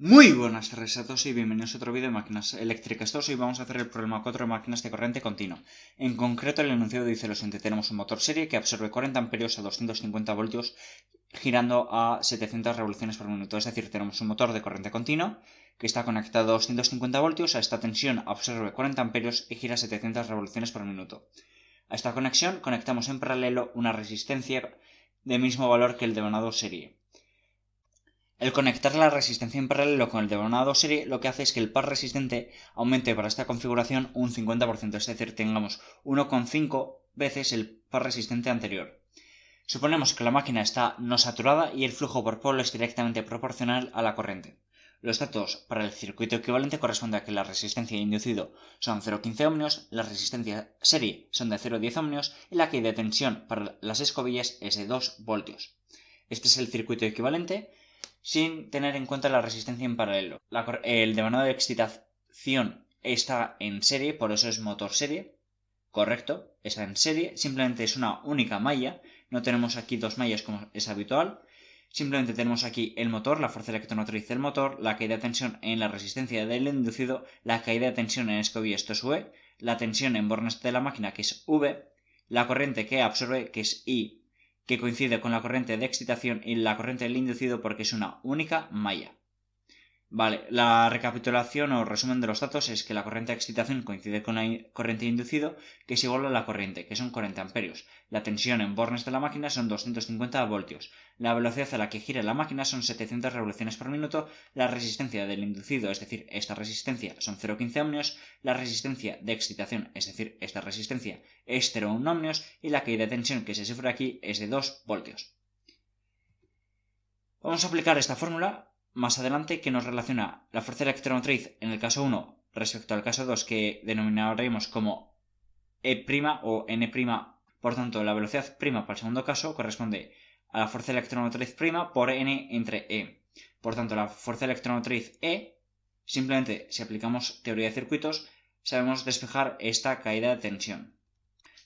Muy buenas tardes a todos y bienvenidos a otro vídeo de máquinas eléctricas. Hoy vamos a hacer el problema 4 de máquinas de corriente continua. En concreto, el enunciado dice lo siguiente: tenemos un motor serie que absorbe 40 amperios a 250 voltios girando a 700 revoluciones por minuto. Es decir, tenemos un motor de corriente continua que está conectado a 250 voltios, a esta tensión absorbe 40 amperios y gira 700 revoluciones por minuto. A esta conexión conectamos en paralelo una resistencia de mismo valor que el devanado serie. El conectar la resistencia en paralelo con el devanado serie lo que hace es que el par resistente aumente para esta configuración un 50%, es decir, tengamos 1,5 veces el par resistente anterior. Suponemos que la máquina está no saturada y el flujo por polo es directamente proporcional a la corriente. Los datos para el circuito equivalente corresponden a que la resistencia inducido son 0,15 ohmios, la resistencia serie son de 0,10 ohmios y la caída de tensión para las escobillas es de 2 voltios. Este es el circuito equivalente, sin tener en cuenta la resistencia en paralelo. El devanado de excitación está en serie, por eso es motor serie. Correcto, está en serie, simplemente es una única malla, no tenemos aquí dos mallas como es habitual. Simplemente tenemos aquí el motor, la fuerza electromotriz del motor, la caída de tensión en la resistencia del inducido, la caída de tensión en escobilla, esto es V, la tensión en bornes de la máquina, que es V, la corriente que absorbe, que es I, que coincide con la corriente de excitación y la corriente del inducido porque es una única malla. Vale, la recapitulación o resumen de los datos es que la corriente de excitación coincide con la corriente de inducido, que es igual a la corriente, que son 40 amperios. La tensión en bornes de la máquina son 250 voltios. La velocidad a la que gira la máquina son 700 revoluciones por minuto. La resistencia del inducido, es decir, esta resistencia, son 0,15 ohmios. La resistencia de excitación, es decir, esta resistencia, es 0,1 ohmios. Y la caída de tensión que se sufre aquí es de 2 voltios. Vamos a aplicar esta fórmula más adelante, que nos relaciona la fuerza electromotriz en el caso 1 respecto al caso 2, que denominaremos como E' o N'. Por tanto, la velocidad prima para el segundo caso corresponde a la fuerza electromotriz prima por N entre E. Por tanto, la fuerza electromotriz E, simplemente si aplicamos teoría de circuitos, sabemos despejar esta caída de tensión.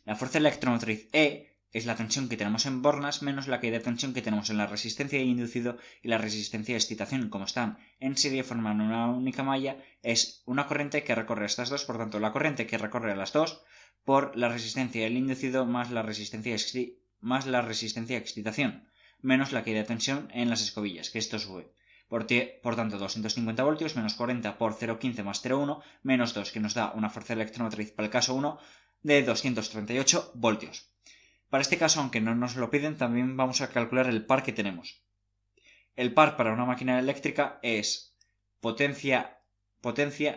La fuerza electromotriz E es la tensión que tenemos en bornas menos la caída de tensión que tenemos en la resistencia de inducido y la resistencia de excitación. Como están en serie, forman una única malla, es una corriente que recorre estas dos, por tanto la corriente que recorre a las dos por la resistencia del inducido más la resistencia de excitación, menos la caída de tensión en las escobillas, que esto sube. Por tanto, 250 voltios menos 40 por 0,15 más 0,1 menos 2, que nos da una fuerza electromotriz para el caso 1 de 238 voltios. Para este caso, aunque no nos lo piden, también vamos a calcular el par que tenemos. El par para una máquina eléctrica es potencia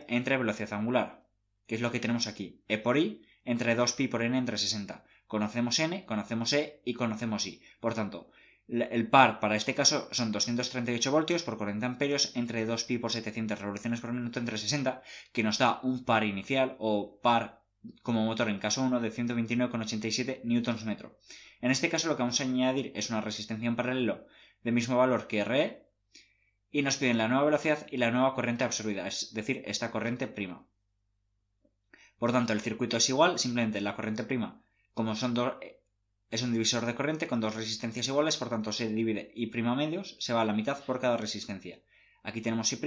entre velocidad angular, que es lo que tenemos aquí. E por I entre 2pi por n entre 60. Conocemos n, conocemos e y conocemos i. Por tanto, el par para este caso son 238 voltios por 40 amperios entre 2pi por 700 revoluciones por minuto entre 60, que nos da un par inicial o par como motor en caso 1 de 129,87 Nm. En este caso lo que vamos a añadir es una resistencia en paralelo de mismo valor que RE y nos piden la nueva velocidad y la nueva corriente absorbida, es decir, esta corriente prima. Por tanto, el circuito es igual, simplemente la corriente prima, como es un divisor de corriente con dos resistencias iguales, por tanto se divide I' medios, se va a la mitad por cada resistencia. Aquí tenemos I'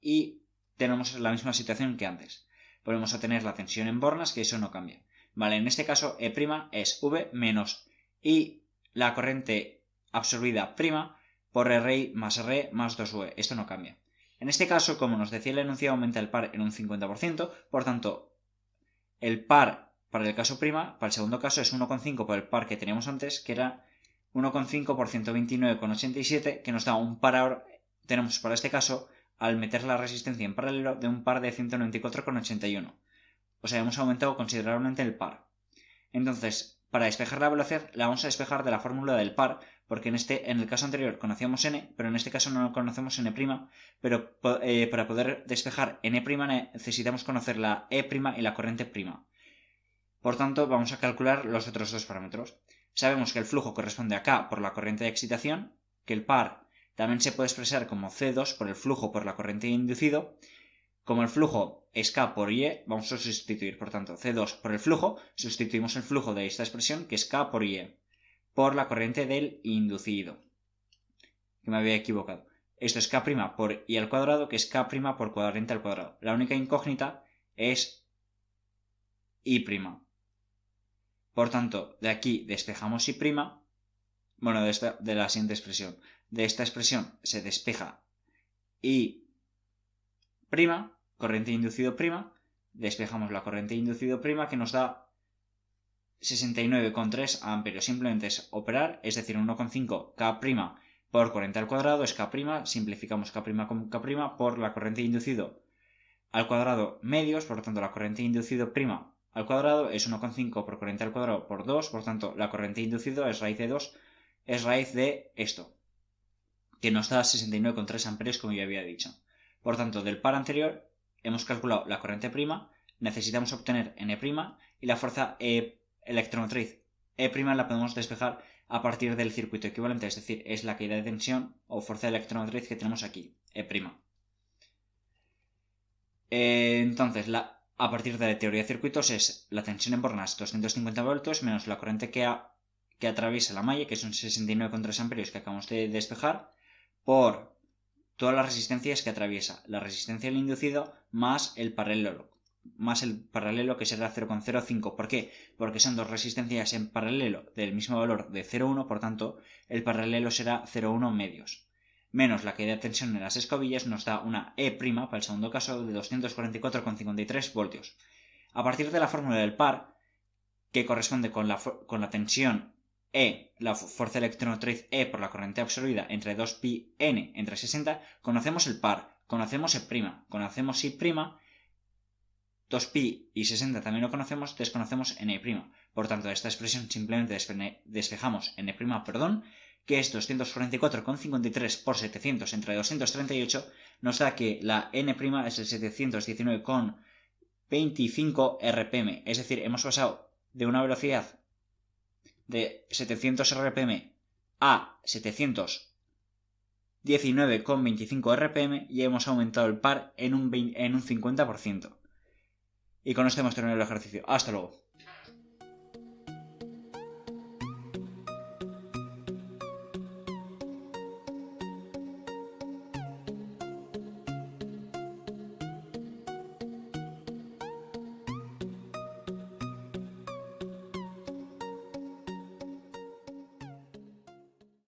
y tenemos la misma situación que antes. Volvemos a tener la tensión en bornas, que eso no cambia. Vale, en este caso E' es V menos I, la corriente absorbida prima, por RI más R más 2V. Esto no cambia. En este caso, como nos decía el enunciado, aumenta el par en un 50%, por tanto, el par para el caso prima, para el segundo caso, es 1,5 por el par que teníamos antes, que era 1,5 por 129,87, que nos da un par. Tenemos para este caso, al meter la resistencia en paralelo, de un par de 194,81. O sea, hemos aumentado considerablemente el par. Entonces, para despejar la velocidad, la vamos a despejar de la fórmula del par, porque en el caso anterior conocíamos n, pero en este caso no conocemos n', pero para poder despejar n' necesitamos conocer la e' y la corriente prima. Por tanto, vamos a calcular los otros dos parámetros. Sabemos que el flujo corresponde a K por la corriente de excitación, que el par también se puede expresar como C2 por el flujo por la corriente de inducido. Como el flujo es K por IE, vamos a sustituir, por tanto, C2 por el flujo, sustituimos el flujo de esta expresión, que es K por IE, por la corriente del inducido, que me había equivocado. Esto es K' por I al cuadrado, que es K' por cuadrante al cuadrado. La única incógnita es I'. Por tanto, de aquí despejamos I'. Bueno, de la siguiente expresión. De esta expresión se despeja I', corriente inducido prima. Despejamos la corriente inducido prima, que nos da 69,3 amperios. Simplemente es operar, es decir, 1,5 K' por corriente al cuadrado es K', simplificamos K' con K' por la corriente inducido al cuadrado medios, por lo tanto la corriente inducido prima al cuadrado es 1,5 por corriente al cuadrado por 2, por tanto la corriente inducido es raíz de 2, es raíz de esto, que nos da 69,3 amperios como ya había dicho. Por tanto, del par anterior hemos calculado la corriente prima, necesitamos obtener N' y la fuerza electromotriz E' la podemos despejar a partir del circuito equivalente, es decir, es la caída de tensión o fuerza electromotriz que tenemos aquí, E'. Entonces, a partir de la teoría de circuitos es la tensión en bornas 250 voltios menos la corriente que atraviesa la malla, que son 69,3 amperios que acabamos de despejar, por todas las resistencias que atraviesa. La resistencia del inducido más el paralelo que será 0,05. ¿Por qué? Porque son dos resistencias en paralelo del mismo valor de 0,1, por tanto el paralelo será 0,1 medios. Menos la caída de tensión en las escobillas nos da una E' para el segundo caso de 244,53 voltios. A partir de la fórmula del par, que corresponde con la tensión E, la fuerza electromotriz E por la corriente absorbida entre 2pi n entre 60, conocemos el par, conocemos E', conocemos I', 2pi y 60 también lo conocemos, desconocemos N'. Por tanto, de esta expresión simplemente despejamos N', que es 244,53 por 700 entre 238, nos da que la N' es el 719,25 rpm. Es decir, hemos pasado de una velocidad de 700 rpm a 719,25 rpm y hemos aumentado el par en un 50%. Y con esto hemos terminado el ejercicio. Hasta luego.